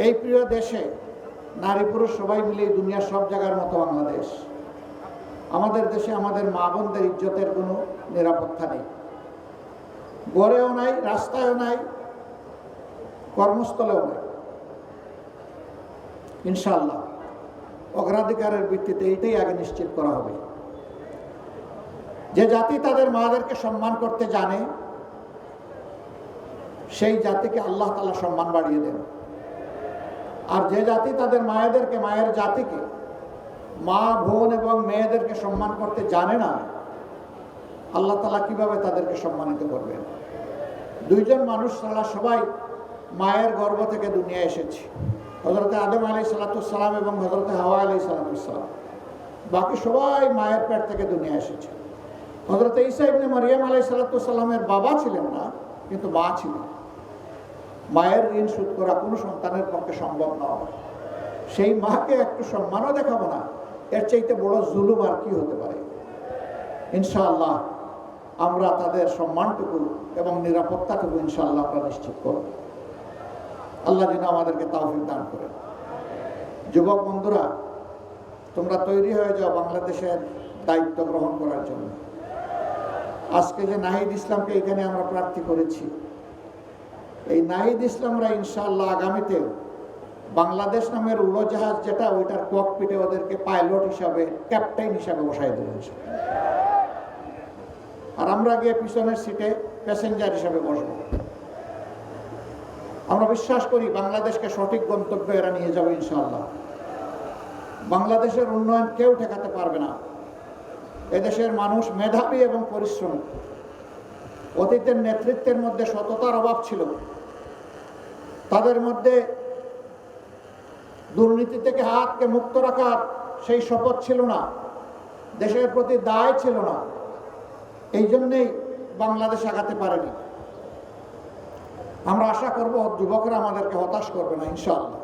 এই প্রিয় দেশে নারী পুরুষ সবাই মিলে দুনিয়ার সব জায়গার মতো বাংলাদেশ। আমাদের দেশে আমাদের মা বোনদের ইজ্জতের কোনো নিরাপত্তা নেই, গড়েও নাই, রাস্তায়ও নাই, কর্মস্থলেও নাই। ইনশাআল্লাহ অগ্রাধিকারের ভিত্তিতে এইটাই আগে নিশ্চিত করা হবে। যে জাতি তাদের মাদেরকে সম্মান করতে জানে সেই জাতিকে আল্লাহ তাআলা সম্মান বাড়িয়ে দেন। আর যে জাতি তাদের মায়েদেরকে, মায়ের জাতিকে, মা বোন এবং মেয়েদেরকে সম্মান করতে জানে না, আল্লাহ তাআলা কিভাবে তাদেরকে সম্মানিত করবেন? দুইজন মানুষ ছাড়া সবাই মায়ের গর্ভ থেকে দুনিয়ায় এসেছে, হযরত আদম আলাইহিস সালাম এবং হযরত হাওয়া আলাইহিস সালাম। বাকি সবাই মায়ের পেট থেকে দুনিয়ায় এসেছে। হযরত ঈসা ইবনে মারইয়াম আলাইহিস সালামের বাবা ছিলেন না, কিন্তু মা ছিলেন। মায়ের ঋণ শোধ করা কোনো সন্তানের পক্ষে সম্ভব নয়। সেই মাকে একটু সম্মানও দেখাবো না, এর চাইতে বড় জুলুম আর কি হতে পারে? ইনশাআল্লাহ আমরা তাদের সম্মানটুকু এবং নিরাপত্তাটুকু ইনশাআল্লাহ আমরা নিশ্চিত করব। আল্লাহ যেন আমাদেরকে তাওফিক দান করেন। যুবক বন্ধুরা, তোমরা তৈরি হয়ে যাও বাংলাদেশের দায়িত্ব গ্রহণ করার জন্য। আজকে যে নাহিদ ইসলামকে এখানে আমরা প্রার্থী করেছি, এই নাহিদ ইসলামরা ইনশাআল্লাহ আগামীতে বাংলাদেশ নামের উড়োজাহাজ যেটা, ওইটার ককপিটে ওদেরকে পাইলট হিসাবে, ক্যাপ্টেন হিসাবে বসাই দেবেন। আর আমরা গিয়ে পিছনের সিটে প্যাসেঞ্জার হিসাবে বসবো। আমরা বিশ্বাস করি বাংলাদেশকে সঠিক গন্তব্যে এরা নিয়ে যাবে ইনশাআল্লাহ। বাংলাদেশের উন্নয়ন কেউ ঠেকাতে পারবে না। এদেশের মানুষ মেধাবী এবং পরিশ্রমী। অতীতের নেতৃত্বের মধ্যে সততার অভাব ছিল, তাদের মধ্যে দুর্নীতি থেকে হাতকে মুক্ত রাখার সেই শপথ ছিল না, দেশের প্রতি দায় ছিল না। এই জন্যেই বাংলাদেশ আগাতে পারেনি। আমরা আশা করব যুবকরা আমাদেরকে হতাশ করবে না ইনশাআল্লাহ।